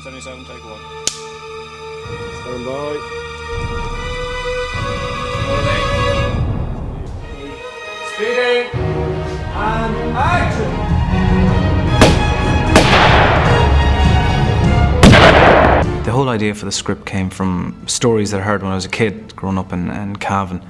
177, take one. Stand by. Speeding. And action! The whole idea for the script came from stories that I heard when I was a kid, growing up in Cavan.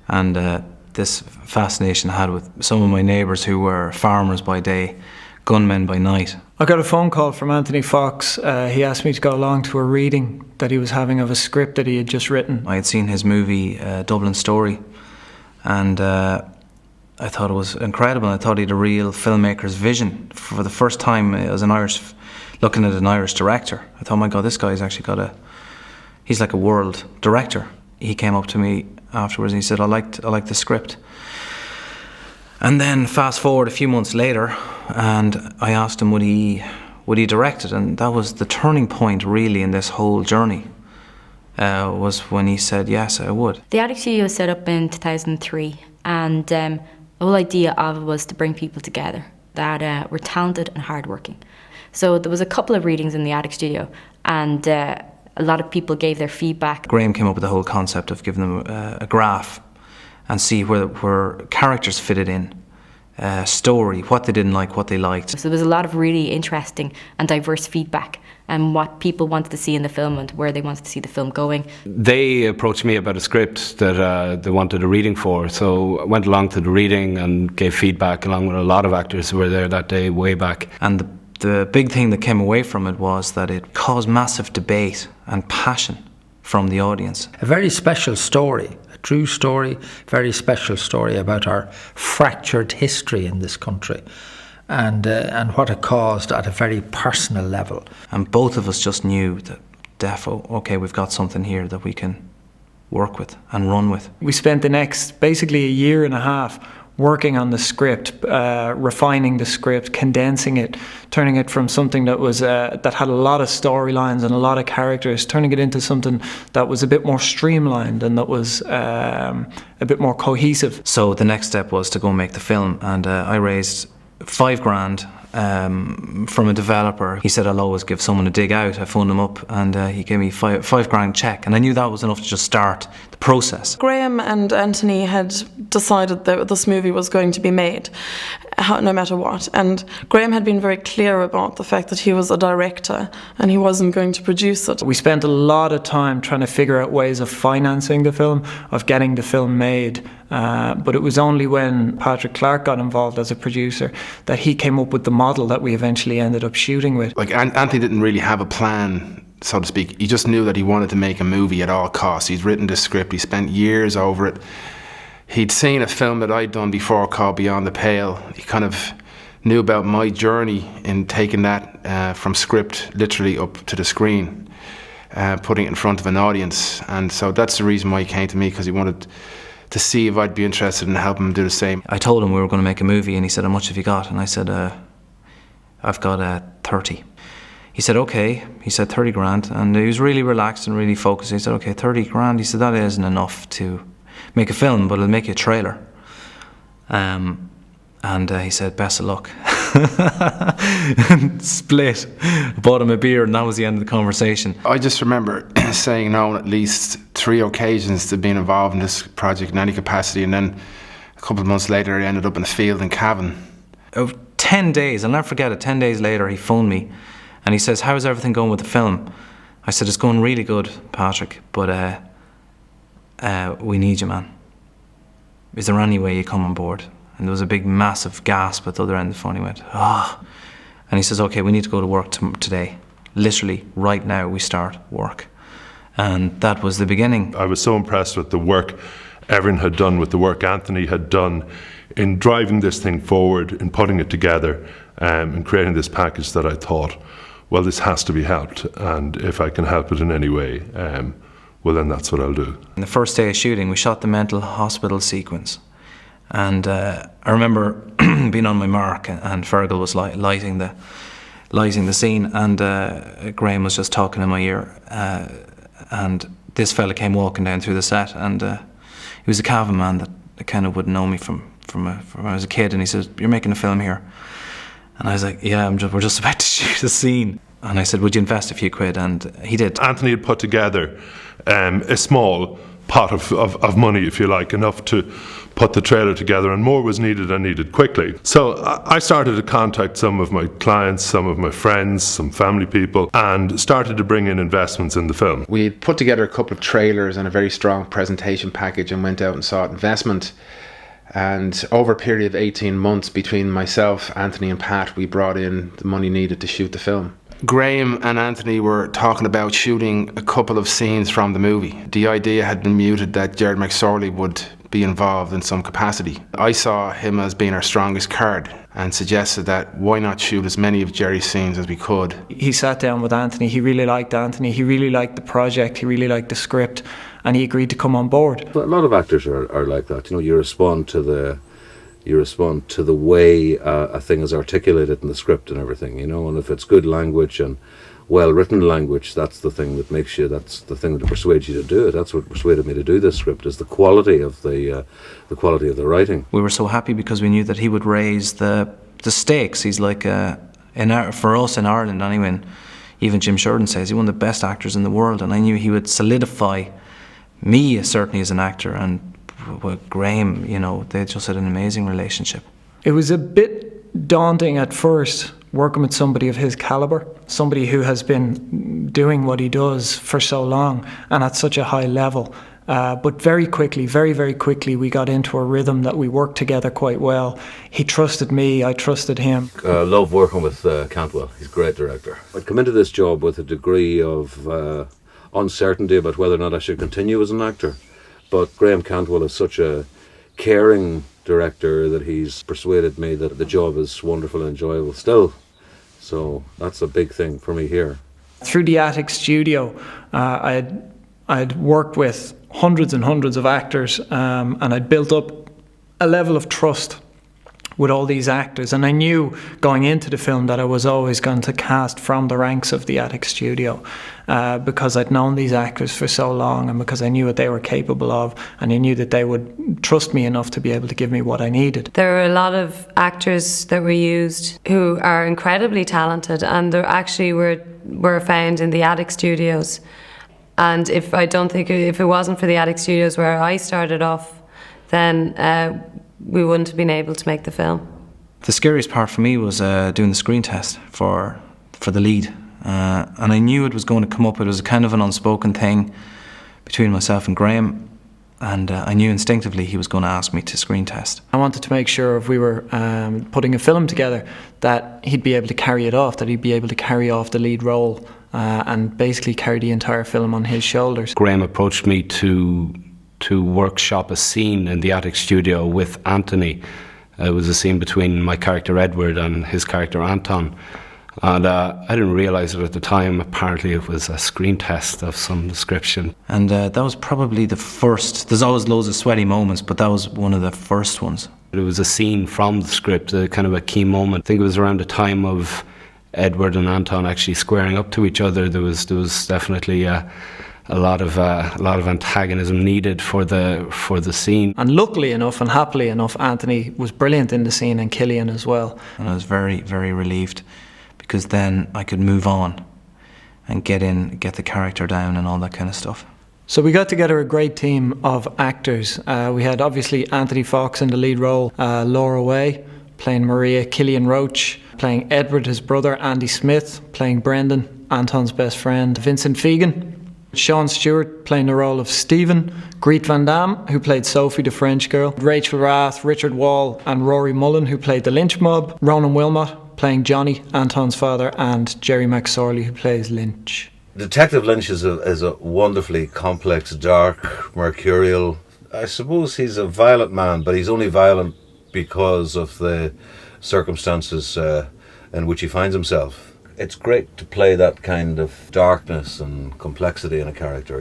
And this fascination I had with some of my neighbours who were farmers by day, gunmen by night. I got a phone call from Anthony Fox. He asked me to go along to a reading that he was having of a script that he had just written. I had seen his movie, Dublin Story, and I thought it was incredible. I thought he had a real filmmaker's vision. For the first time as looking at an Irish director, I thought, my God, this guy's actually he's like a world director. He came up to me afterwards and he said, I like the script. And then fast forward a few months later, and I asked him would he direct it, and that was the turning point really in this whole journey. Was when he said yes, I would. The Attic Studio was set up in 2003, and the whole idea of it was to bring people together that were talented and hardworking. So there was a couple of readings in the Attic Studio, and a lot of people gave their feedback. Graham came up with the whole concept of giving them a graph and see where characters fitted in, story, what they didn't like, what they liked. So there was a lot of really interesting and diverse feedback and what people wanted to see in the film and where they wanted to see the film going. They approached me about a script that they wanted a reading for, so I went along to the reading and gave feedback along with a lot of actors who were there that day way back. And the big thing that came away from it was that it caused massive debate and passion from the audience. A very special story, a true story, very special story about our fractured history in this country and what it caused at a very personal level. And both of us just knew that, defo, okay, we've got something here that we can work with and run with. We spent the next basically a year and a half working on the script, refining the script, condensing it, turning it from something that was that had a lot of storylines and a lot of characters, turning it into something that was a bit more streamlined and that was a bit more cohesive. So the next step was to go make the film, and I raised $5,000 from a developer. He said I'll always give someone a dig out. I phoned him up and he gave me $5,000 check, and I knew that was enough to just start the process. Graham and Anthony had decided that this movie was going to be made, no matter what. And Graham had been very clear about the fact that he was a director and he wasn't going to produce it. We spent a lot of time trying to figure out ways of financing the film, of getting the film made. But it was only when Patrick Clarke got involved as a producer that he came up with the model that we eventually ended up shooting with. Like Anthony didn't really have a plan, so to speak. He just knew that he wanted to make a movie at all costs. He'd written the script, he spent years over it. He'd seen a film that I'd done before called Beyond the Pale. He kind of knew about my journey in taking that from script literally up to the screen, putting it in front of an audience. And so that's the reason why he came to me, because he wanted to see if I'd be interested in helping him do the same. I told him we were going to make a movie, and he said, how much have you got? And I said, I've got 30. He said, okay. He said 30 grand, and he was really relaxed and really focused. He said, okay, 30 grand. He said, that isn't enough to make a film, but it'll make you a trailer. And he said, best of luck. And split. Bought him a beer, and that was the end of the conversation. I just remember saying no on at least 3 occasions to being involved in this project in any capacity, and then a couple of months later I ended up in the field in Cavan. 10 days, I'll never forget it, 10 days later he phoned me and he says, how's everything going with the film? I said, it's going really good, Patrick, but we need you, man. Is there any way you come on board? And there was a big massive gasp at the other end of the phone. He went, ah. And he says, okay, we need to go to work today. Literally, right now, we start work. And that was the beginning. I was so impressed with the work Erin had done, with the work Anthony had done in driving this thing forward, in putting it together, and creating this package that I thought, well, this has to be helped. And if I can help it in any way, well, then that's what I'll do. On the first day of shooting, we shot the mental hospital sequence. And I remember being on my mark, and Fergal was lighting the scene, and Graham was just talking in my ear, and this fella came walking down through the set, and he was a Cavan man that kind of would know me from when I was a kid, and he said, "You're making a film here," and I was like, "Yeah, we're just about to shoot a scene." And I said, would you invest a few quid? And he did. Anthony had put together a small pot of money, if you like, enough to put the trailer together, and more was needed and needed quickly. So I started to contact some of my clients, some of my friends, some family people, and started to bring in investments in the film. We put together a couple of trailers and a very strong presentation package and went out and sought investment. And over a period of 18 months between myself, Anthony and Pat, we brought in the money needed to shoot the film. Graham and Anthony were talking about shooting a couple of scenes from the movie. The idea had been mooted that Gerard McSorley would be involved in some capacity. I saw him as being our strongest card and suggested that why not shoot as many of Jerry's scenes as we could. He sat down with Anthony, he really liked Anthony, he really liked the project, he really liked the script, and he agreed to come on board. A lot of actors are like that. You respond to the way a thing is articulated in the script and everything, and if it's good language and well-written language, that's the thing that makes you, that's the thing that persuades you to do it. That's what persuaded me to do this script, is the quality of the writing. We were so happy because we knew that he would raise the stakes. He's like, for us in Ireland anyway, even Jim Sheridan says he's one of the best actors in the world, and I knew he would solidify me certainly as an actor, and with Graham, they just had an amazing relationship. It was a bit daunting at first, working with somebody of his calibre, somebody who has been doing what he does for so long and at such a high level. But very quickly, very, very quickly, we got into a rhythm that we worked together quite well. He trusted me, I trusted him. Love working with Cantwell. He's a great director. I'd come into this job with a degree of uncertainty about whether or not I should continue as an actor. But Graham Cantwell is such a caring director that he's persuaded me that the job is wonderful and enjoyable still. So that's a big thing for me here. Through the Attic Studio, I'd worked with hundreds and hundreds of actors, and I'd built up a level of trust with all these actors, and I knew going into the film that I was always going to cast from the ranks of the Attic Studio, because I'd known these actors for so long, and because I knew what they were capable of, and I knew that they would trust me enough to be able to give me what I needed. There were a lot of actors that were used who are incredibly talented, and they actually were found in the Attic Studios. And if it wasn't for the Attic Studios where I started off, then we wouldn't have been able to make the film. The scariest part for me was doing the screen test for the lead. And I knew it was going to come up. It was a kind of an unspoken thing between myself and Graham. And I knew instinctively he was going to ask me to screen test. I wanted to make sure if we were putting a film together that he'd be able to carry it off, that he'd be able to carry off the lead role and basically carry the entire film on his shoulders. Graham approached me to workshop a scene in the Attic Studio with Anthony. It was a scene between my character Edward and his character Anton. And I didn't realise it at the time. Apparently it was a screen test of some description. And that was probably the first. There's always loads of sweaty moments, but that was one of the first ones. It was a scene from the script, a kind of a key moment. I think it was around the time of Edward and Anton actually squaring up to each other. There was definitely a lot of antagonism needed for the scene. And luckily enough and happily enough, Anthony was brilliant in the scene, and Cillian as well. And I was very, very relieved, because then I could move on and get the character down and all that kind of stuff. So we got together a great team of actors. We had obviously Anthony Fox in the lead role, Laura Way playing Maria, Cillian Roche playing Edward, his brother, Andy Smith playing Brendan, Anton's best friend, Vincent Fegan, Sean Stewart playing the role of Stephen, Greet Van Damme, who played Sophie the French girl, Rachel Rath, Richard Wall and Rory Mullen, who played the Lynch Mob, Ronan Wilmot playing Johnny, Anton's father, and Gerry McSorley, who plays Lynch. Detective Lynch is a wonderfully complex, dark, mercurial. I suppose he's a violent man, but he's only violent because of the circumstances in which he finds himself. It's great to play that kind of darkness and complexity in a character,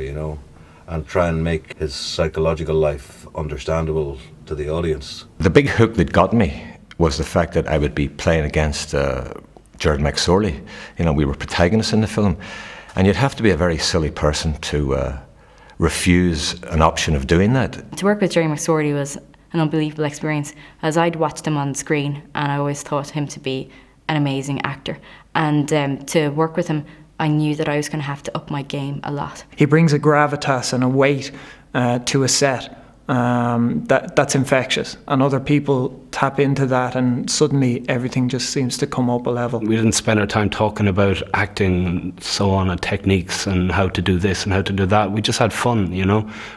and try and make his psychological life understandable to the audience. The big hook that got me was the fact that I would be playing against Gerard McSorley. We were protagonists in the film, and you'd have to be a very silly person to refuse an option of doing that. To work with Gerard McSorley was an unbelievable experience, as I'd watched him on screen and I always thought him to be an amazing actor. And to work with him, I knew that I was going to have to up my game a lot. He brings a gravitas and a weight to a set that's infectious, and other people tap into that, and suddenly everything just seems to come up a level. We didn't spend our time talking about acting and so on, and techniques and how to do this and how to do that. We just had fun,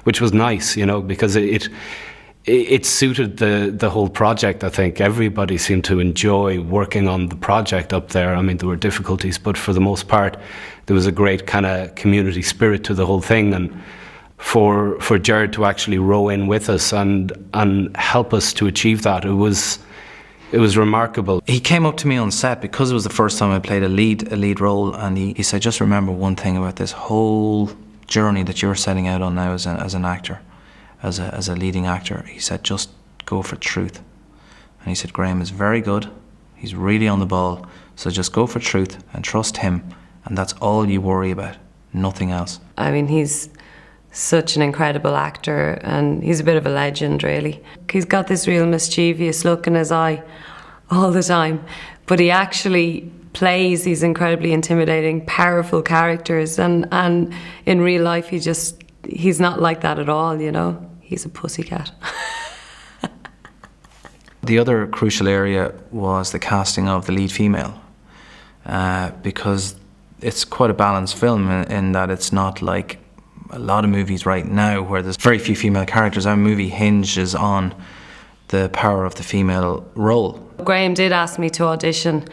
which was nice, because it suited the whole project. I think everybody seemed to enjoy working on the project up there. I mean, there were difficulties, but for the most part, there was a great kind of community spirit to the whole thing. And for Gerard to actually row in with us and help us to achieve that, it was remarkable. He came up to me on set because it was the first time I played a lead role, and he said, "Just remember one thing about this whole journey that you're setting out on now as an actor, as a leading actor." He said, "Just go for truth." And he said, "Graham is very good. He's really on the ball. So just go for truth and trust him, and that's all you worry about, nothing else." I mean, he's such an incredible actor, and he's a bit of a legend, really. He's got this real mischievous look in his eye all the time, but he actually plays these incredibly intimidating, powerful characters, and in real life he's not like that at all, He's a pussycat. The other crucial area was the casting of the lead female, because it's quite a balanced film in that it's not like a lot of movies right now where there's very few female characters. Our movie hinges on the power of the female role. Graham did ask me to audition,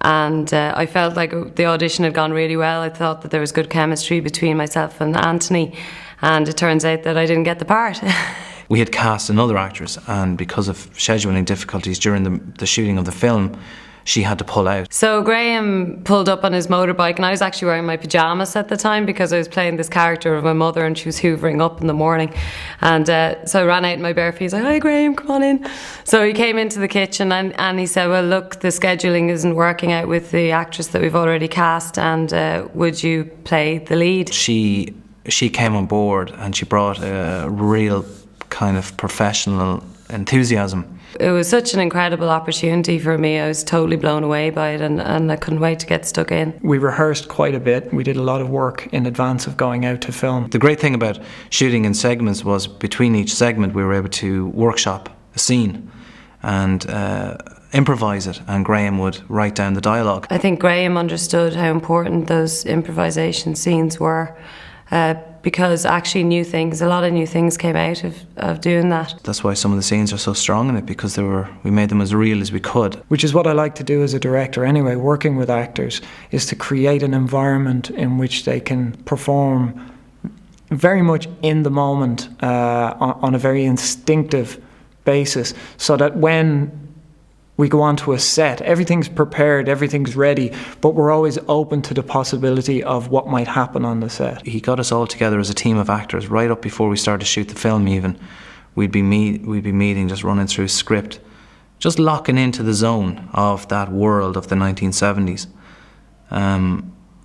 and I felt like the audition had gone really well. I thought that there was good chemistry between myself and Anthony, and it turns out that I didn't get the part. We had cast another actress, and because of scheduling difficulties during the shooting of the film, she had to pull out. So Graham pulled up on his motorbike, and I was actually wearing my pyjamas at the time because I was playing this character of my mother, and she was hoovering up in the morning. And so I ran out in my bare feet. He's like, "Hi Graham, come on in." So he came into the kitchen and he said, "Well, look, the scheduling isn't working out with the actress that we've already cast, and would you play the lead?" She came on board, and she brought a real kind of professional enthusiasm. It was such an incredible opportunity for me. I was totally blown away by it, and I couldn't wait to get stuck in. We rehearsed quite a bit. We did a lot of work in advance of going out to film. The great thing about shooting in segments was between each segment we were able to workshop a scene and improvise it, and Graham would write down the dialogue. I think Graham understood how important those improvisation scenes were, because actually a lot of new things came out of doing that. That's why some of the scenes are so strong in it, because we made them as real as we could. Which is what I like to do as a director anyway, working with actors, is to create an environment in which they can perform very much in the moment, on a very instinctive basis, so that when we go onto a set, everything's prepared, everything's ready, but we're always open to the possibility of what might happen on the set. He got us all together as a team of actors right up before we started to shoot the film even. We'd be meeting, just running through script, just locking into the zone of that world of the 1970s.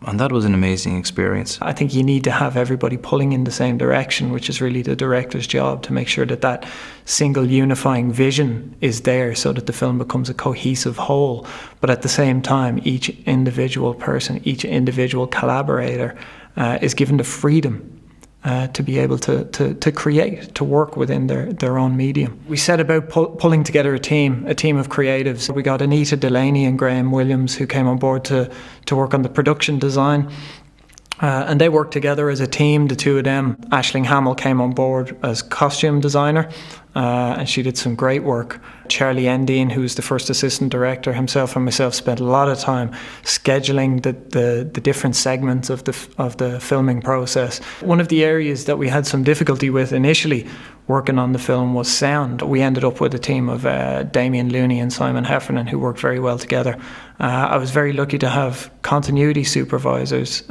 And that was an amazing experience. I think you need to have everybody pulling in the same direction, which is really the director's job, to make sure that single unifying vision is there so that the film becomes a cohesive whole. But at the same time, each individual person, each individual collaborator is given the freedom to be able to create, to work within their own medium. We set about pulling together a team of creatives. We got Anita Delaney and Graham Williams, who came on board to work on the production design. And they worked together as a team, the two of them. Aisling Hamill came on board as costume designer, and she did some great work. Charlie Endine, who was the first assistant director, himself and myself spent a lot of time scheduling the different segments of the filming process. One of the areas that we had some difficulty with initially working on the film was sound. We ended up with a team of Damien Looney and Simon Heffernan, who worked very well together. I was very lucky to have continuity supervisors,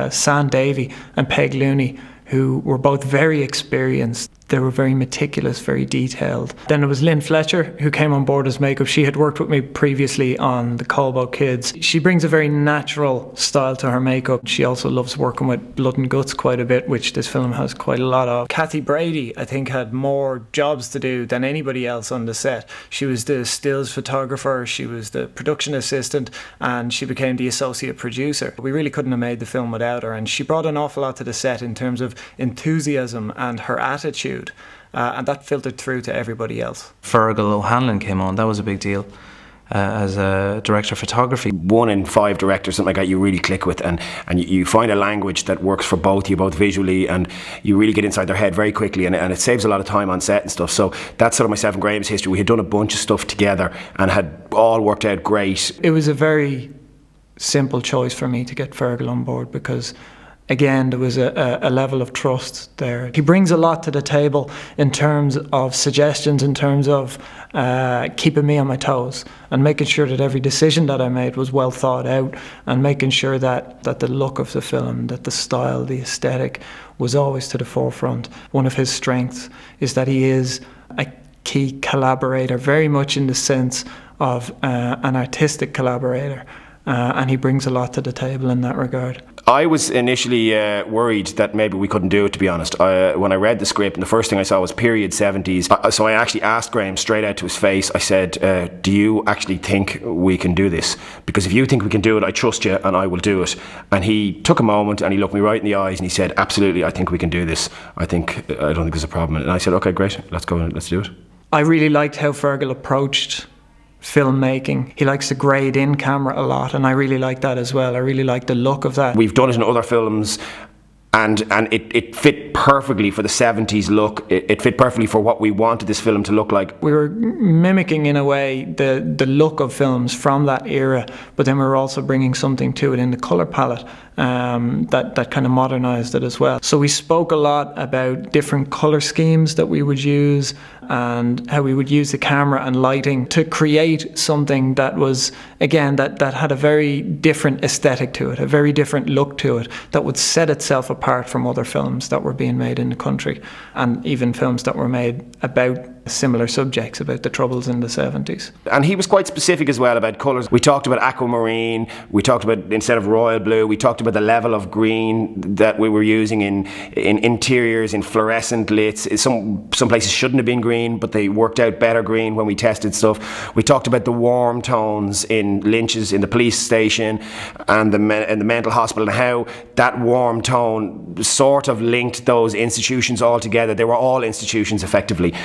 San Davey and Peg Looney, who were both very experienced. They were very meticulous, very detailed. Then there was Lynn Fletcher, who came on board as makeup. She had worked with me previously on The Colbo Kids. She brings a very natural style to her makeup. She also loves working with blood and guts quite a bit, which this film has quite a lot of. Kathy Brady, I think, had more jobs to do than anybody else on the set. She was the stills photographer, she was the production assistant, and she became the associate producer. We really couldn't have made the film without her, and she brought an awful lot to the set in terms of enthusiasm and her attitude. And that filtered through to everybody else. Fergal O Hanlon came on. That was a big deal as a director of photography. 1 in 5 directors, something like that, you really click with, and you find a language that works for both you, both visually, and you really get inside their head very quickly, and it saves a lot of time on set and stuff. So that's sort of myself and Graham's history. We had done a bunch of stuff together and had all worked out great. It was a very simple choice for me to get Fergal on board because, again, there was a level of trust there. He brings a lot to the table in terms of suggestions, in terms of keeping me on my toes and making sure that every decision that I made was well thought out, and making sure that the look of the film, that the style, the aesthetic was always to the forefront. One of his strengths is that he is a key collaborator, very much in the sense of an artistic collaborator. And he brings a lot to the table in that regard. I was initially worried that maybe we couldn't do it, to be honest. When I read the script, and the first thing I saw was period 70s. So I actually asked Graham straight out to his face. I said, do you actually think we can do this? Because if you think we can do it, I trust you and I will do it. And he took a moment and he looked me right in the eyes and he said, absolutely, I think we can do this. I don't think there's a problem. And I said, okay, great, let's go and let's do it. I really liked how Fergal approached filmmaking. He likes to grade in camera a lot, and I really like that as well. I really like the look of that. We've done it in other films, and it fit perfectly for the 70s look. It fit perfectly for what we wanted this film to look like. We were mimicking, in a way, the look of films from that era, but then we were also bringing something to it in the colour palette that kind of modernised it as well. So we spoke a lot about different colour schemes that we would use and how we would use the camera and lighting to create something that was, again, that had a very different aesthetic to it, a very different look to it, that would set itself apart from other films that were being made in the country, and even films that were made about similar subjects, about the Troubles in the 70s. And he was quite specific as well about colours. We talked about aquamarine, we talked about, instead of royal blue, we talked about the level of green that we were using in interiors, in fluorescent lits. Some places shouldn't have been green, but they worked out better green when we tested stuff. We talked about the warm tones in Lynch's, in the police station and the mental hospital, and how that warm tone sort of linked those institutions all together. They were all institutions effectively.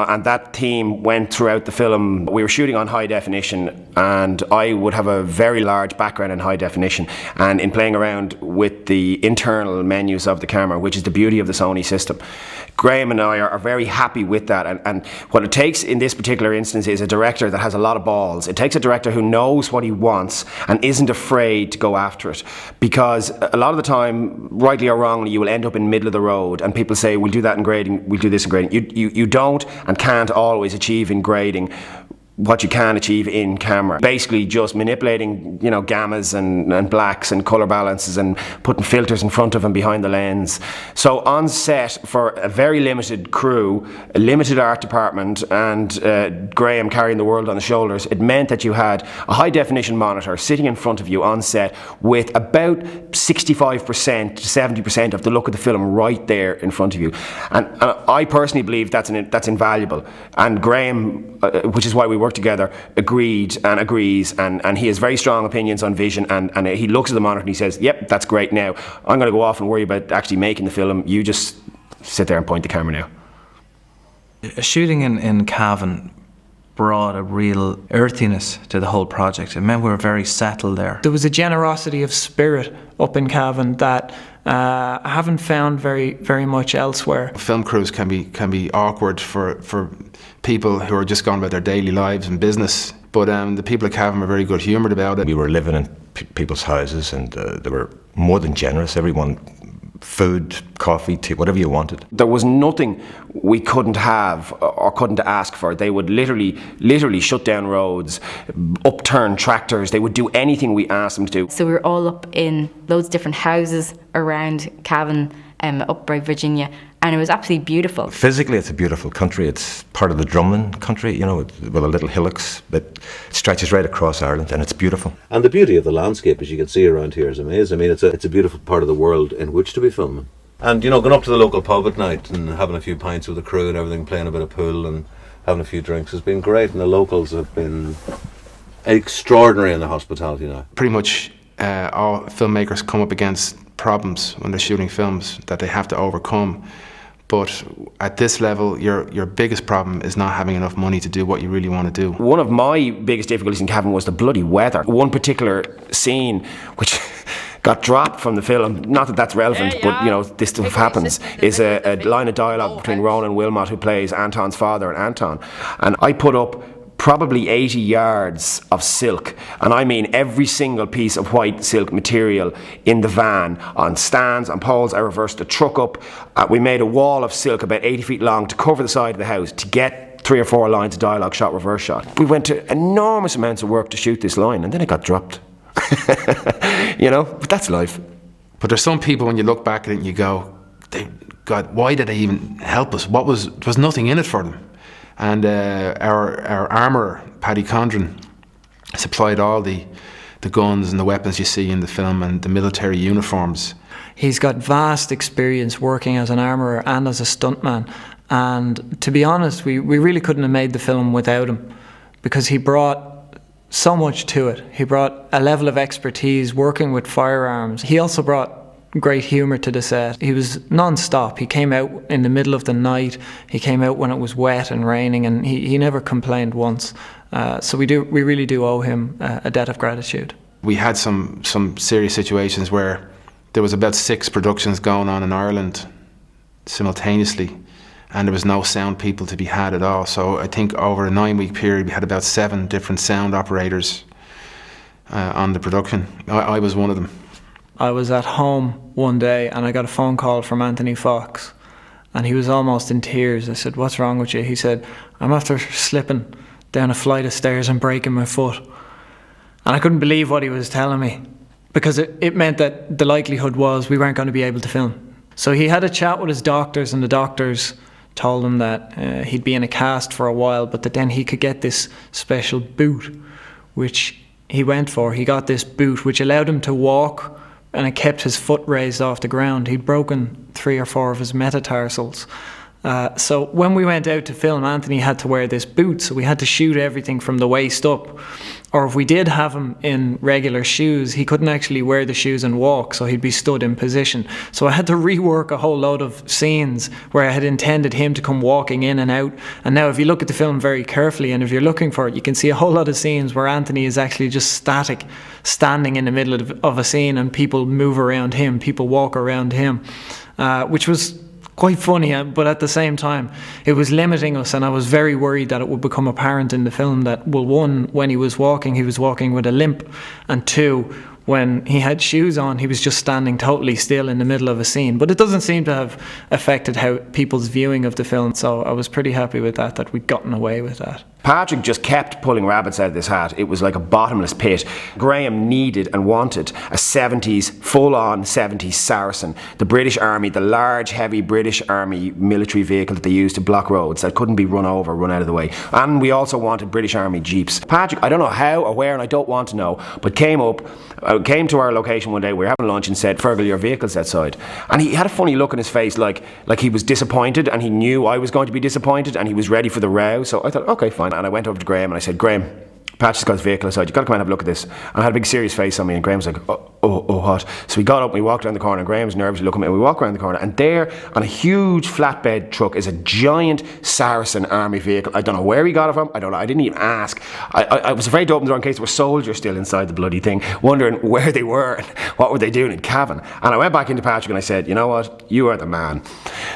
And that theme went throughout the film. We were shooting on high definition, and I would have a very large background in high definition and in playing around with the internal menus of the camera, which is the beauty of the Sony system. Graham and I are very happy with that, and what it takes in this particular instance is a director that has a lot of balls. It takes a director who knows what he wants and isn't afraid to go after it, because a lot of the time, rightly or wrongly, you will end up in the middle of the road and people say, we'll do that in grading, we'll do this in grading. You don't and can't always achieve in grading what you can achieve in camera. Basically just manipulating, gammas and blacks and colour balances and putting filters in front of and behind the lens. So on set, for a very limited crew, a limited art department, and Graham carrying the world on his shoulders, it meant that you had a high definition monitor sitting in front of you on set with about 65% to 70% of the look of the film right there in front of you. And I personally believe that's invaluable. And Graham, which is why we work together, agreed and agrees, and he has very strong opinions on vision, and he looks at the monitor and he says, yep, that's great. Now I'm going to go off and worry about actually making the film. You just sit there and point the camera now. Shooting in Cavan brought a real earthiness to the whole project. It meant we were very settled there. There was a generosity of spirit up in Cavan that I haven't found very, very much elsewhere. Film crews can be awkward for people who are just going about their daily lives and business, but the people at Cavan were very good humoured about it. We were living in people's houses, and they were more than generous. Everyone, food, coffee, tea, whatever you wanted. There was nothing we couldn't have or couldn't ask for. They would literally shut down roads, upturn tractors. They would do anything we asked them to do. So we were all up in loads of different houses around Cavan, up by Virginia, and it was absolutely beautiful. Physically, it's a beautiful country. It's part of the drumline country, you know, with a little hillocks that stretches right across Ireland, and it's beautiful. And the beauty of the landscape, as you can see around here, is amazing. I mean, it's a beautiful part of the world in which to be filming. And, you know, going up to the local pub at night and having a few pints with the crew and everything, playing a bit of pool and having a few drinks has been great, and the locals have been extraordinary in the hospitality now. Pretty much all filmmakers come up against problems when they're shooting films that they have to overcome. But at this level, your biggest problem is not having enough money to do what you really want to do. One of my biggest difficulties in Cavan was the bloody weather. One particular scene, which got dropped from the film, not that that's relevant, but you know, this stuff happens, is a line of dialogue between Ronan Wilmot, who plays Anton's father, and Anton. And I put up probably 80 yards of silk, and I mean every single piece of white silk material in the van, on stands, on poles. I reversed the truck up. We made a wall of silk about 80 feet long to cover the side of the house to get 3 or 4 lines of dialogue shot, reverse shot. We went to enormous amounts of work to shoot this line, and then it got dropped. You know, but that's life. But there's some people, when you look back at it and you go, God, why did they even help us? There was nothing in it for them. And our armourer, Paddy Condren, supplied all the guns and the weapons you see in the film and the military uniforms. He's got vast experience working as an armourer and as a stuntman. And to be honest, we really couldn't have made the film without him, because he brought so much to it. He brought a level of expertise working with firearms. He also brought great humour to the set. He was non-stop. He came out in the middle of the night. He came out when it was wet and raining, and he never complained once. So we really do owe him a debt of gratitude. We had some serious situations where there was about 6 productions going on in Ireland simultaneously, and there was no sound people to be had at all. So I think over a 9-week period we had about 7 different sound operators on the production. I was one of them. I was at home one day and I got a phone call from Anthony Fox, and he was almost in tears. I said, "What's wrong with you?" He said, "I'm after slipping down a flight of stairs and breaking my foot." And I couldn't believe what he was telling me, because it meant that the likelihood was we weren't going to be able to film. So he had a chat with his doctors, and the doctors told him that he'd be in a cast for a while, but that then he could get this special boot, which he went for. He got this boot which allowed him to walk, and it kept his foot raised off the ground. He'd broken 3 or 4 of his metatarsals. So when we went out to film, Anthony had to wear this boot, so we had to shoot everything from the waist up. Or if we did have him in regular shoes, he couldn't actually wear the shoes and walk, so he'd be stood in position. So I had to rework a whole load of scenes where I had intended him to come walking in and out. And now if you look at the film very carefully, and if you're looking for it, you can see a whole lot of scenes where Anthony is actually just static, standing in the middle of a scene, and people move around him, people walk around him, which was quite funny, but at the same time it was limiting us, and I was very worried that it would become apparent in the film that, well, 1, when he was walking with a limp, and 2, when he had shoes on, he was just standing totally still in the middle of a scene. But it doesn't seem to have affected how people's viewing of the film, so I was pretty happy with that we'd gotten away with that. Patrick just kept pulling rabbits out of this hat. It was like a bottomless pit. Graham needed and wanted a 70s, full-on 70s Saracen. The British Army, the large, heavy British Army military vehicle that they used to block roads that couldn't be run over, run out of the way. And we also wanted British Army jeeps. Patrick, I don't know how or where, and I don't want to know, but came to our location one day, we were having lunch, and said, "Fergal, your vehicle's outside." And he had a funny look on his face, like he was disappointed, and he knew I was going to be disappointed, and he was ready for the row. So I thought, okay, fine. And I went over to Graham and I said, "Graham, Pat's got his vehicle outside, you've got to come and have a look at this." And I had a big serious face on me, and Graham was like, oh, what? So we got up and we walked around the corner, and Graham was nervous looking at me, and we walked around the corner, and there on a huge flatbed truck is a giant Saracen army vehicle. I don't know where he got it from, I didn't even ask. I was afraid to open the door in case there were soldiers still inside the bloody thing, wondering where they were and what were they doing in Cavan. And I went back into Patrick and I said, "You know what, you are the man."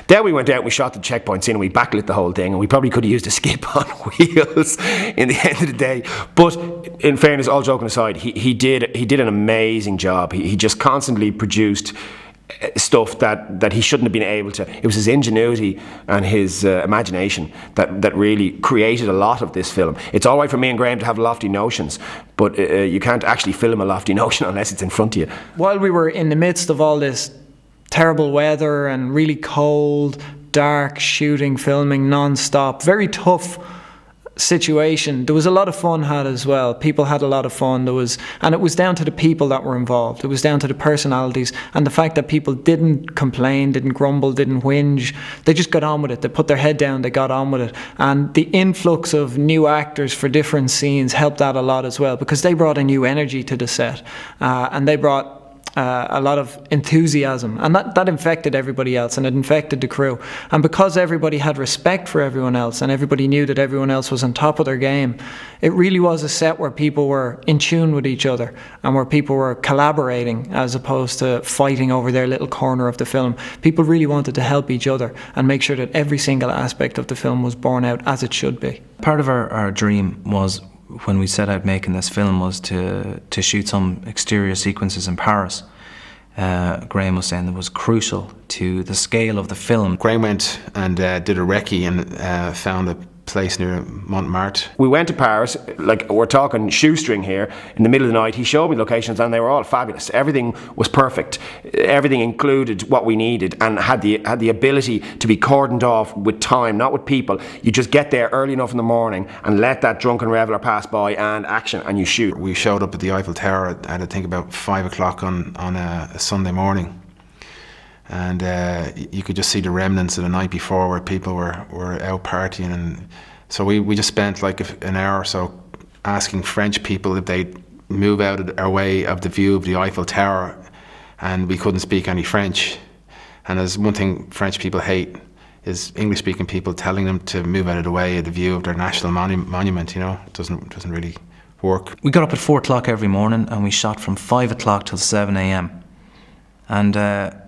Then we went out and we shot the checkpoints in, and we backlit the whole thing, and we probably could have used a skip on wheels in the end of the day. But in fairness, all joking aside, he did an amazing job. He just constantly produced stuff that he shouldn't have been able to. It was his ingenuity and his imagination that really created a lot of this film. It's all right for me and Graham to have lofty notions, but you can't actually film a lofty notion unless it's in front of you. While we were in the midst of all this terrible weather and really cold, dark shooting, filming non-stop. Very tough situation. There was a lot of fun had as well. People had a lot of fun. And it was down to the people that were involved. It was down to the personalities and the fact that people didn't complain, didn't grumble, didn't whinge. They just got on with it. They put their head down, they got on with it. And the influx of new actors for different scenes helped out a lot as well, because they brought a new energy to the set, and they brought a lot of enthusiasm, and that infected everybody else, and it infected the crew. And because everybody had respect for everyone else and everybody knew that everyone else was on top of their game, it really was a set where people were in tune with each other and where people were collaborating as opposed to fighting over their little corner of the film. People really wanted to help each other and make sure that every single aspect of the film was borne out as it should be. Part of our dream was, when we set out making this film, was to shoot some exterior sequences in Paris. Graham was saying that was crucial to the scale of the film. Graham went and did a recce and found a place near Montmartre. We went to Paris, like we're talking shoestring here, in the middle of the night. He showed me locations and they were all fabulous. Everything was perfect. Everything included what we needed and had the ability to be cordoned off with time, not with people. You just get there early enough in the morning and let that drunken reveller pass by and action, and you shoot. We showed up at the Eiffel Tower at I think about 5 o'clock on a Sunday morning. And you could just see the remnants of the night before where people were out partying. And so we just spent like an hour or so asking French people if they'd move out of our way of the view of the Eiffel Tower, and we couldn't speak any French. And there's one thing French people hate is English-speaking people telling them to move out of the way of the view of their national monument. You know, it doesn't really work. We got up at 4 o'clock every morning and we shot from 5 o'clock till 7 a.m. And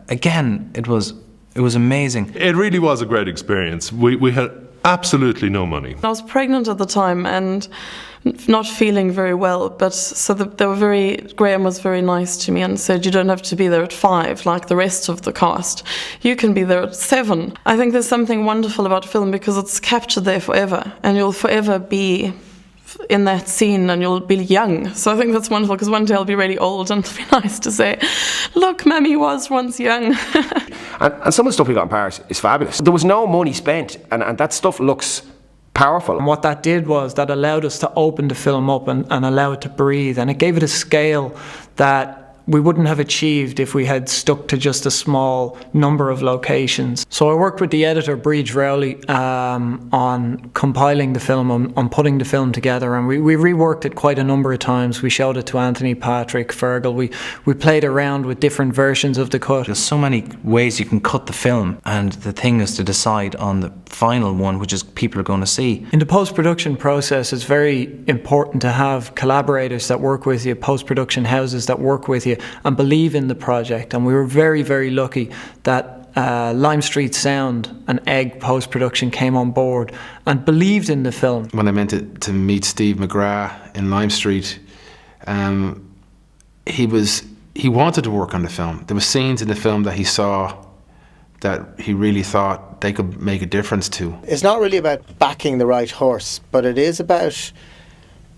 again, it was amazing. It really was a great experience. We had absolutely no money. I was pregnant at the time and not feeling very well, but so Graham was very nice to me and said, you don't have to be there at 5 like the rest of the cast. You can be there at 7. I think there's something wonderful about film because it's captured there forever, and you'll forever be in that scene and you'll be young. So I think that's wonderful, because one day I'll be really old and it'll be nice to say, look, Mammy was once young. and some of the stuff we got in Paris is fabulous. There was no money spent, and that stuff looks powerful. And what that did was that allowed us to open the film up and allow it to breathe, and it gave it a scale that we wouldn't have achieved if we had stuck to just a small number of locations. So I worked with the editor, Breege Rowley, on compiling the film, on putting the film together, and we reworked it quite a number of times. We showed it to Anthony, Patrick, Fergal. We played around with different versions of the cut. There's so many ways you can cut the film, and the thing is to decide on the final one, which is people are going to see. In the post-production process, it's very important to have collaborators that work with you, post-production houses that work with you and believe in the project. And we were very, very lucky that Lime Street Sound and Egg post-production came on board and believed in the film. When I meant to meet Steve McGrath in Lime Street, he wanted to work on the film. There were scenes in the film that he saw that he really thought they could make a difference to. It's not really about backing the right horse, but it is about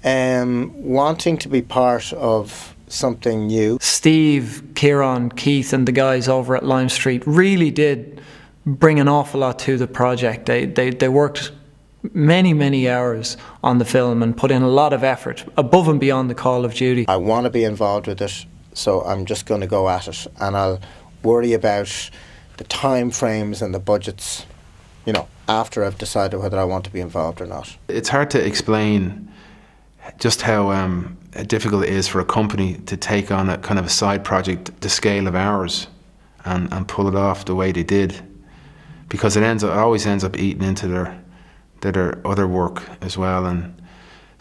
wanting to be part of something new. Steve, Kieran, Keith and the guys over at Lime Street really did bring an awful lot to the project. They worked many hours on the film and put in a lot of effort above and beyond the call of duty. I want to be involved with it, so I'm just going to go at it, and I'll worry about the time frames and the budgets, you know, after I've decided whether I want to be involved or not. It's hard to explain just how difficult it is for a company to take on a kind of a side project the scale of ours and pull it off the way they did, because it always ends up eating into their other work as well, and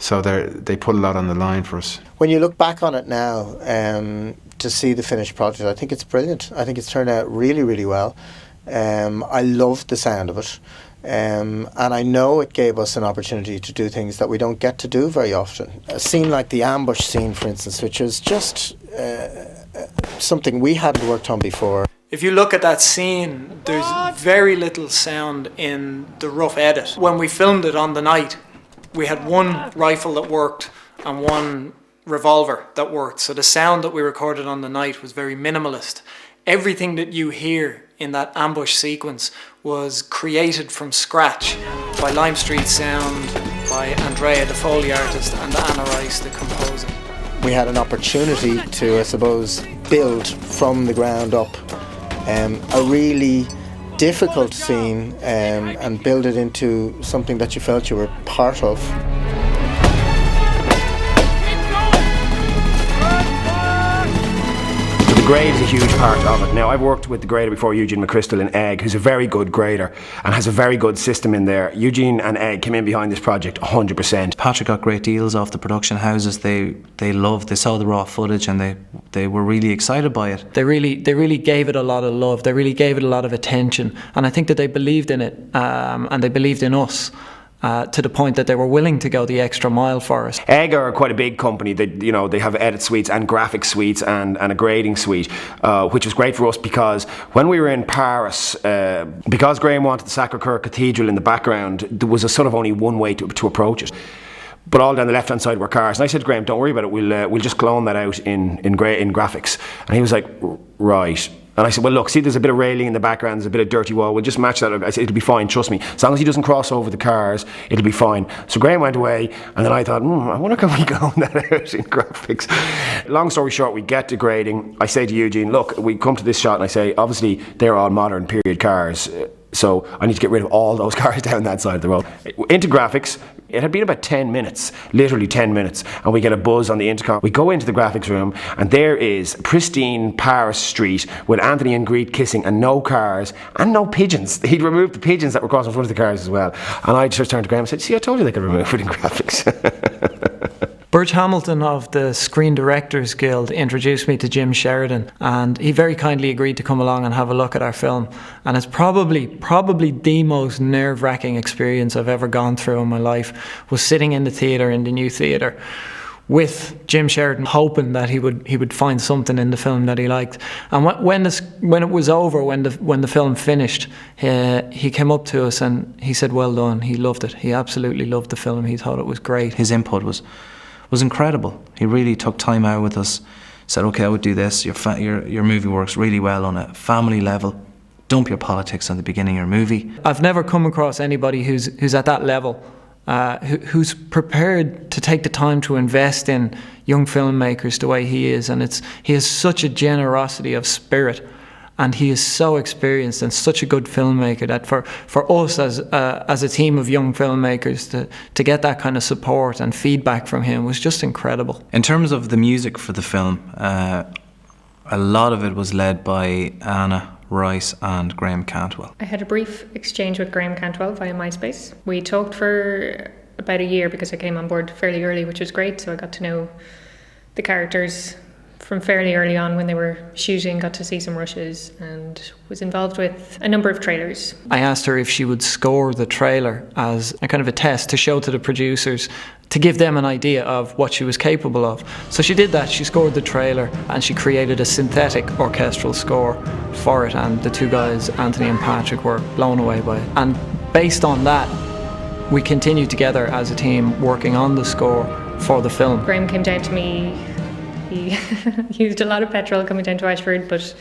so they put a lot on the line for us. When you look back on it now, to see the finished project, I think it's brilliant. I think it's turned out really, really well. I love the sound of it. And I know it gave us an opportunity to do things that we don't get to do very often. A scene like the ambush scene, for instance, which is just something we hadn't worked on before. If you look at that scene, there's very little sound in the rough edit. When we filmed it on the night, we had one rifle that worked and one revolver that worked. So the sound that we recorded on the night was very minimalist. Everything that you hear in that ambush sequence was created from scratch by Lime Street Sound, by Andrea, the Foley artist, and Anna Rice, the composer. We had an opportunity to, I suppose, build from the ground up a really difficult scene and build it into something that you felt you were part of. The grade is a huge part of it. Now, I've worked with the grader before, Eugene McChrystal in Egg, who's a very good grader and has a very good system in there. Eugene and Egg came in behind this project 100%. Patrick got great deals off the production houses. They saw the raw footage and they were really excited by it. They really gave it a lot of love. They really gave it a lot of attention, and I think that they believed in it, and they believed in us. To the point that they were willing to go the extra mile for us. Egg are quite a big company. They have edit suites and graphic suites and a grading suite, which was great for us because when we were in Paris, because Graham wanted the Sacré-Cœur Cathedral in the background, there was a sort of only one way to approach it. But all down the left-hand side were cars. And I said to Graham, don't worry about it, we'll just clone that out in graphics. And he was like, right. And I said, well, look, see, there's a bit of railing in the background, there's a bit of dirty wall, we'll just match that. I said, it'll be fine, trust me. As long as he doesn't cross over the cars, it'll be fine. So Graham went away, and then I thought, I wonder can we go that out in graphics. Long story short, we get to grading. I say to Eugene, look, we come to this shot, and I say, obviously, they're all modern period cars. So I need to get rid of all those cars down that side of the road. Into graphics, it had been about 10 minutes, literally 10 minutes, and we get a buzz on the intercom. We go into the graphics room, and there is pristine Paris street with Anthony and Greet kissing and no cars and no pigeons. He'd removed the pigeons that were crossing in front of the cars as well. And I just turned to Graham and said, see, I told you they could remove it in graphics. Burge Hamilton of the Screen Directors Guild introduced me to Jim Sheridan, and he very kindly agreed to come along and have a look at our film. And it's probably the most nerve-wracking experience I've ever gone through in my life, was sitting in the theatre, in the new theatre, with Jim Sheridan, hoping that he would find something in the film that he liked. And when it was over, when the film finished, he came up to us and he said, well done. He loved it. He absolutely loved the film. He thought it was great. His input was incredible. He really took time out with us, said, okay, I would do this. Your movie works really well on a family level. Dump your politics on the beginning of your movie. I've never come across anybody who's at that level, who's prepared to take the time to invest in young filmmakers the way he is. And he has such a generosity of spirit, and he is so experienced and such a good filmmaker that for us as a team of young filmmakers to get that kind of support and feedback from him was just incredible. In terms of the music for the film, a lot of it was led by Anna Rice and Graham Cantwell. I had a brief exchange with Graham Cantwell via MySpace. We talked for about a year because I came on board fairly early, which was great, so I got to know the characters from fairly early on when they were shooting, got to see some rushes, and was involved with a number of trailers. I asked her if she would score the trailer as a kind of a test to show to the producers, to give them an idea of what she was capable of. So she did that. She scored the trailer and she created a synthetic orchestral score for it, and the two guys, Anthony and Patrick, were blown away by it. And based on that, we continued together as a team working on the score for the film. Graham came down to me. He used a lot of petrol coming down to Ashford, but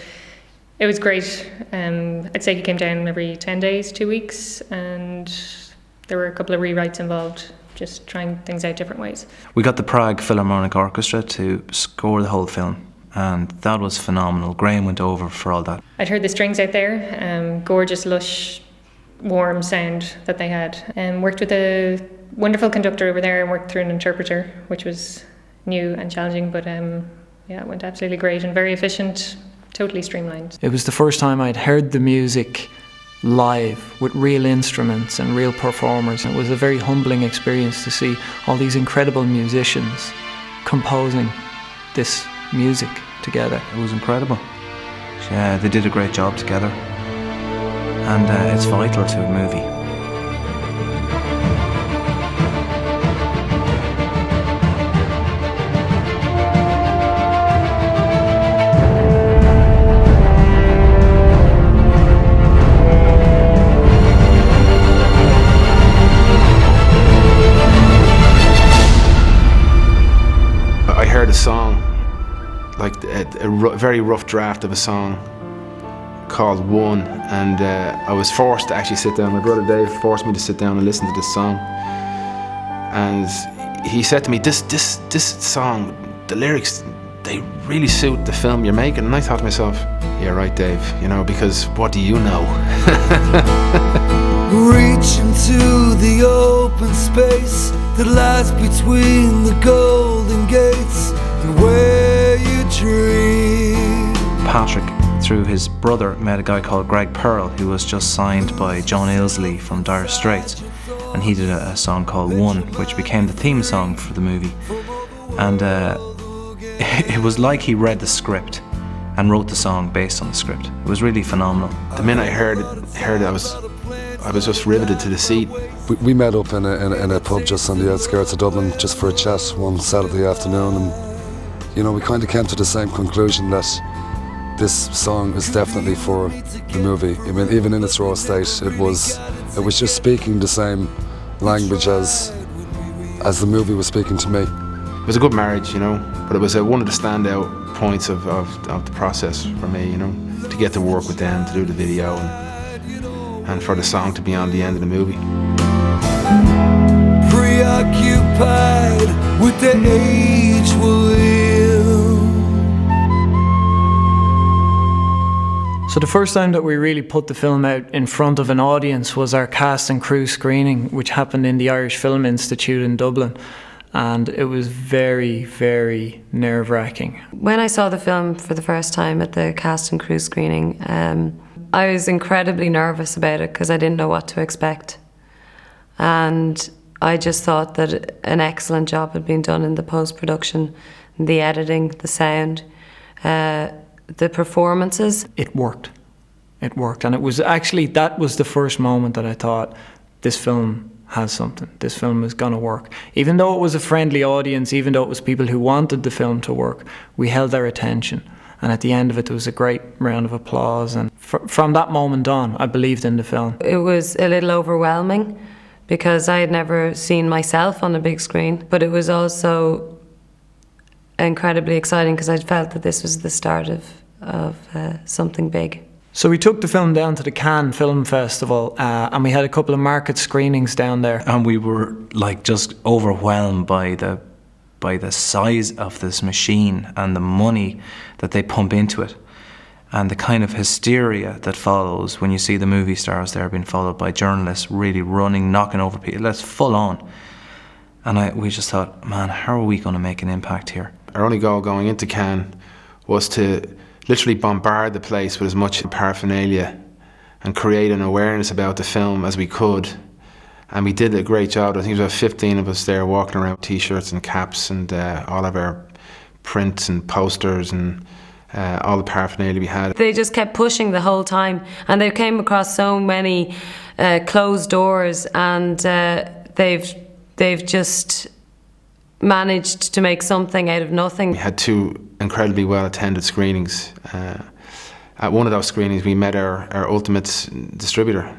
it was great. I'd say he came down every 10 days, 2 weeks, and there were a couple of rewrites involved, just trying things out different ways. We got the Prague Philharmonic Orchestra to score the whole film, and that was phenomenal. Graham went over for all that. I'd heard the strings out there, gorgeous, lush, warm sound that they had, and worked with a wonderful conductor over there and worked through an interpreter, which was new and challenging, but it went absolutely great and very efficient, totally streamlined. It was the first time I'd heard the music live with real instruments and real performers. It was a very humbling experience to see all these incredible musicians composing this music together. It was incredible. Yeah, they did a great job together, and it's vital to a movie. I heard a song, like a very rough draft of a song, called One, and I was forced to actually sit down. My brother Dave forced me to sit down and listen to this song. And he said to me, this song, the lyrics, they really suit the film you're making. And I thought to myself, yeah, right, Dave, you know, because what do you know? Reach into the open space that lies between the golden gates and where you dream. Patrick, through his brother, met a guy called Greg Pearl, who was just signed by John Ilsley from Dire Straits, and he did a song called One, which became the theme song for the movie. And it was like he read the script and wrote the song based on the script. It was really phenomenal. The minute I heard it, I was just riveted to the seat. We met up in a pub just on the outskirts of Dublin, just for a chat one Saturday afternoon, and you know, we kind of came to the same conclusion that this song is definitely for the movie. I mean, even in its raw state, it was just speaking the same language as the movie was speaking to me. It was a good marriage, you know, but it was one of the standout points of the process for me, you know, to get to work with them, to do the video, and for the song to be on the end of the movie. Preoccupied with the age we're in. So the first time that we really put the film out in front of an audience was our cast and crew screening, which happened in the Irish Film Institute in Dublin. And it was very, very nerve-wracking. When I saw the film for the first time at the cast and crew screening, I was incredibly nervous about it because I didn't know what to expect. And I just thought that an excellent job had been done in the post-production, the editing, the sound, the performances. It worked. It worked. And it was actually, that was the first moment that I thought, this film has something. This film is going to work. Even though it was a friendly audience, even though it was people who wanted the film to work, we held their attention. And at the end of it, there was a great round of applause. And from that moment on, I believed in the film. It was a little overwhelming because I had never seen myself on a big screen. But it was also incredibly exciting because I felt that this was the start of something big. So we took the film down to the Cannes Film Festival and we had a couple of market screenings down there. And we were like just overwhelmed by the size of this machine and the money that they pump into it and the kind of hysteria that follows when you see the movie stars there being followed by journalists really running, knocking over people. That's full on. And we just thought, man, how are we going to make an impact here? Our only goal going into Cannes was to literally bombard the place with as much paraphernalia and create an awareness about the film as we could. And we did a great job. I think there was about 15 of us there walking around with t-shirts and caps and all of our prints and posters and all the paraphernalia we had. They just kept pushing the whole time and they came across so many closed doors and they've just managed to make something out of nothing. We had 2 incredibly well-attended screenings. At one of those screenings we met our ultimate distributor,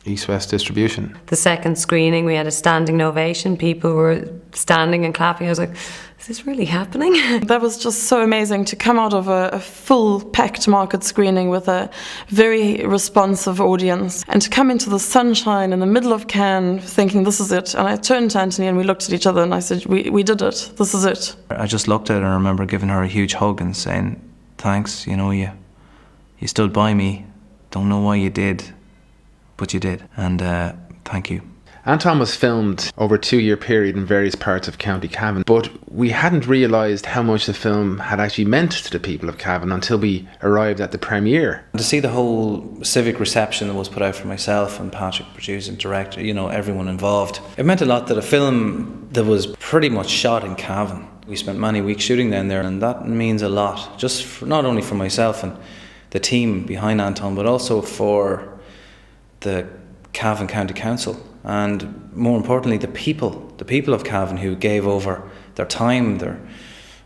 East West Distribution. The second screening we had a standing ovation. People were standing and clapping. I was like, is this really happening? That was just so amazing to come out of a full packed market screening with a very responsive audience and to come into the sunshine in the middle of Cannes thinking this is it. And I turned to Anthony and we looked at each other and I said, we did it, this is it. I just looked at her and I remember giving her a huge hug and saying, thanks, you know, you stood by me, don't know why you did, but you did, and thank you. Anton was filmed over a 2-year period in various parts of County Cavan, but we hadn't realised how much the film had actually meant to the people of Cavan until we arrived at the premiere. To see the whole civic reception that was put out for myself and Patrick, producer and director, you know, everyone involved, it meant a lot that a film that was pretty much shot in Cavan. We spent many weeks shooting down there, and that means a lot, just for, not only for myself and the team behind Anton, but also for the Cavan County Council. And more importantly, the people of Cavan who gave over their time, their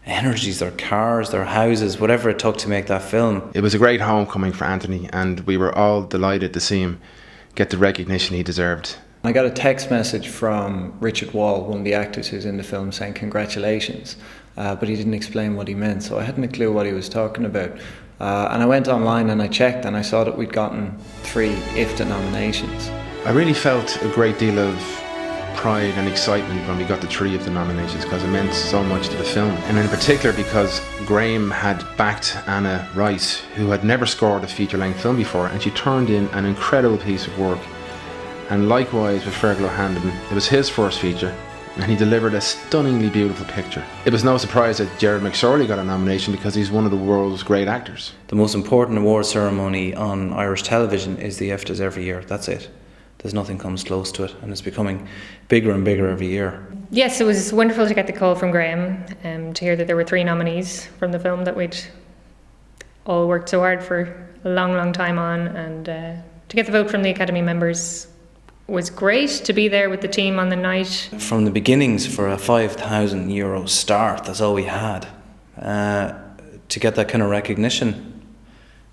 energies, their cars, their houses, whatever it took to make that film. It was a great homecoming for Anthony, and we were all delighted to see him get the recognition he deserved. I got a text message from Richard Wall, one of the actors who's in the film, saying congratulations, but he didn't explain what he meant, so I hadn't a clue what he was talking about. And I went online and I checked and I saw that we'd gotten 3 IFTA nominations. I really felt a great deal of pride and excitement when we got the 3 of the nominations, because it meant so much to the film, and in particular because Graham had backed Anna Rice, who had never scored a feature-length film before, and she turned in an incredible piece of work. And likewise with Fergal O Hanlon, it was his first feature and he delivered a stunningly beautiful picture. It was no surprise that Gerard McSorley got a nomination because he's one of the world's great actors. The most important award ceremony on Irish television is the IFTAs every year. That's it. There's nothing comes close to it, and it's becoming bigger and bigger every year. Yes, it was wonderful to get the call from Graham, to hear that there were 3 nominees from the film that we'd all worked so hard for a long, long time on, and to get the vote from the Academy members was great. To be there with the team on the night. From the beginnings, for a €5,000 start, that's all we had. To get that kind of recognition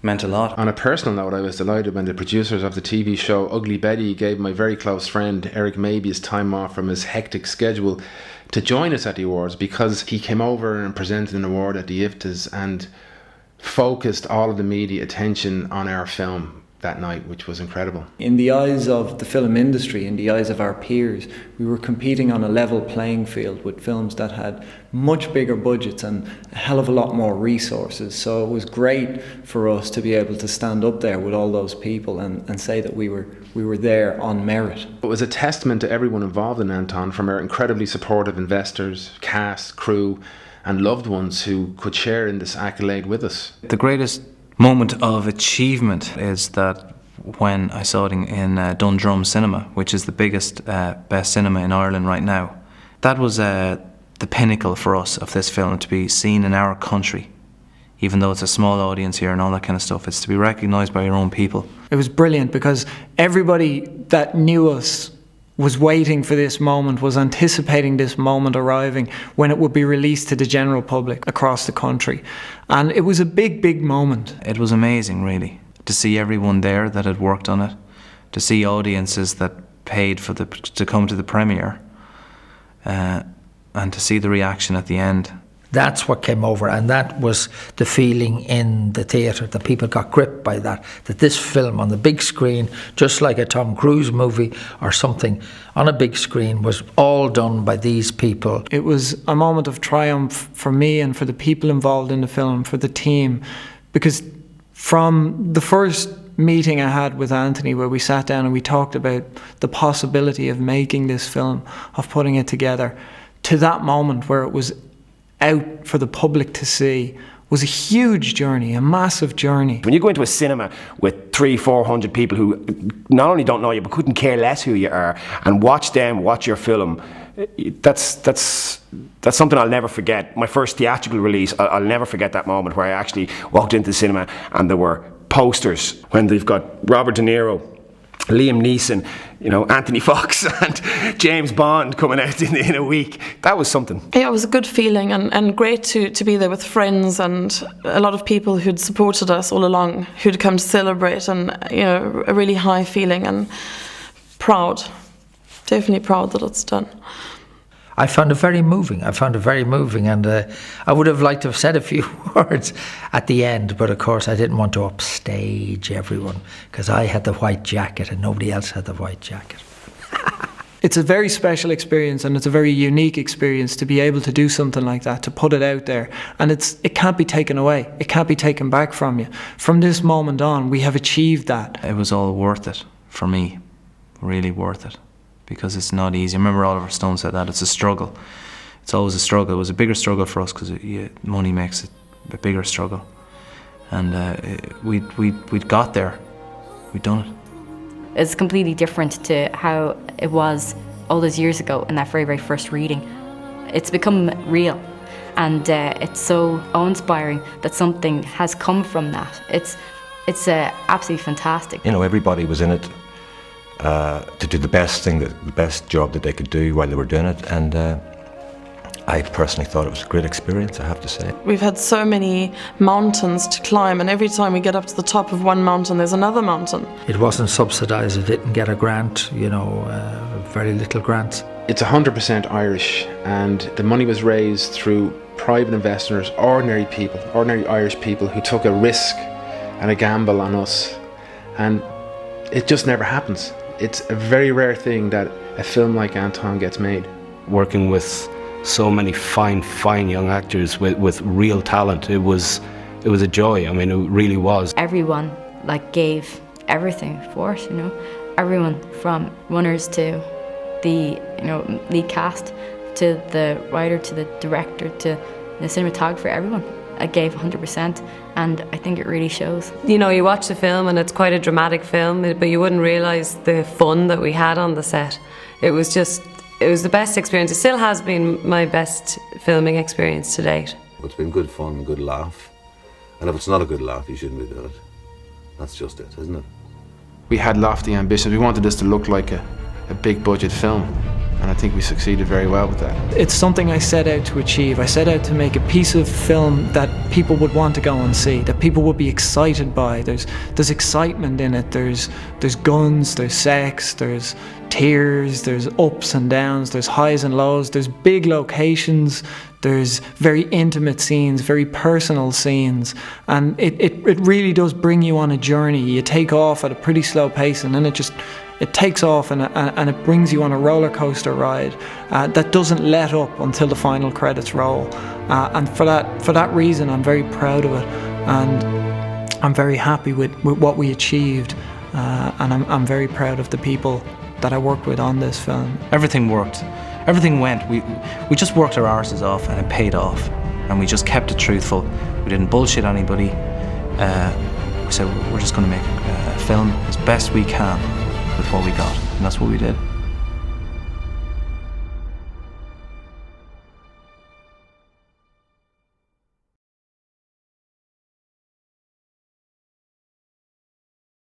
meant a lot. On a personal note, I was delighted when the producers of the TV show Ugly Betty gave my very close friend Eric Maybe's time off from his hectic schedule to join us at the awards, because he came over and presented an award at the IFTAs and focused all of the media attention on our film that night, which was incredible. In the eyes of the film industry, in the eyes of our peers, we were competing on a level playing field with films that had much bigger budgets and a hell of a lot more resources. So it was great for us to be able to stand up there with all those people and say that we were there on merit. It was a testament to everyone involved in Anton, from our incredibly supportive investors, cast, crew and loved ones who could share in this accolade with us. The greatest moment of achievement is that when I saw it in Dundrum Cinema, which is the biggest, best cinema in Ireland right now. That was the pinnacle for us of this film, to be seen in our country. Even though it's a small audience here and all that kind of stuff, it's to be recognised by your own people. It was brilliant because everybody that knew us was waiting for this moment, was anticipating this moment arriving when it would be released to the general public across the country. And it was a big, big moment. It was amazing, really, to see everyone there that had worked on it, to see audiences that paid to come to the premiere, and to see the reaction at the end. That's what came over, and that was the feeling in the theatre, that people got gripped by that this film on the big screen, just like a Tom Cruise movie or something, on a big screen, was all done by these people. It was a moment of triumph for me and for the people involved in the film, for the team, because from the first meeting I had with Anthony, where we sat down and we talked about the possibility of making this film, of putting it together, to that moment where it was out for the public to see, was a huge journey, a massive journey. When you go into a cinema with 300-400 people who not only don't know you but couldn't care less who you are, and watch your film, that's something I'll never forget. My first theatrical release, I'll never forget that moment where I actually walked into the cinema and there were posters when they've got Robert De Niro, Liam Neeson, Anthony Fox and James Bond coming out in a week. That was something. Yeah, it was a good feeling and great to be there with friends and a lot of people who'd supported us all along, who'd come to celebrate, and a really high feeling and proud. Definitely proud that it's done. I found it very moving. And I would have liked to have said a few words at the end, but of course I didn't want to upstage everyone, because I had the white jacket and nobody else had the white jacket. It's a very special experience, and it's a very unique experience to be able to do something like that, to put it out there. And it can't be taken away. It can't be taken back from you. From this moment on, we have achieved that. It was all worth it for me, really worth it. Because it's not easy. I remember Oliver Stone said that, it's a struggle. It's always a struggle. It was a bigger struggle for us because money makes it a bigger struggle. And we'd got there. We'd done it. It's completely different to how it was all those years ago in that very, very first reading. It's become real, and it's so awe-inspiring that something has come from that. It's absolutely fantastic. Everybody was in it to do the best job that they could do while they were doing it, and I personally thought it was a great experience, I have to say. We've had so many mountains to climb, and every time we get up to the top of one mountain, there's another mountain. It wasn't subsidised, it didn't get a grant, very little grants. It's 100% Irish, and the money was raised through private investors, ordinary people, ordinary Irish people who took a risk and a gamble on us. And it just never happens. It's a very rare thing that a film like Anton gets made. Working with so many fine young actors with real talent, it was a joy. I mean, it really was. Everyone gave everything for it, Everyone from runners to the lead cast, to the writer, to the director, to the cinematographer, everyone. I gave 100%, and I think it really shows. You watch the film and it's quite a dramatic film, but you wouldn't realise the fun that we had on the set. It was the best experience. It still has been my best filming experience to date. It's been good fun and good laugh. And if it's not a good laugh, you shouldn't be doing it. That's just it, isn't it? We had lofty ambitions. We wanted this to look like a big budget film. And I think we succeeded very well with that. It's something I set out to achieve. I set out to make a piece of film that people would want to go and see, that people would be excited by. There's excitement in it. There's guns, there's sex, there's tears, there's ups and downs, there's highs and lows, there's big locations, there's very intimate scenes, very personal scenes, and it really does bring you on a journey. You take off at a pretty slow pace, and then it takes off and it brings you on a roller coaster ride that doesn't let up until the final credits roll. And for that reason, I'm very proud of it, and I'm very happy with what we achieved, and I'm very proud of the people that I worked with on this film. Everything worked. Everything went. We just worked our arses off, and it paid off. And we just kept it truthful. We didn't bullshit anybody. We said we're just going to make a film as best we can with what we got, and that's what we did.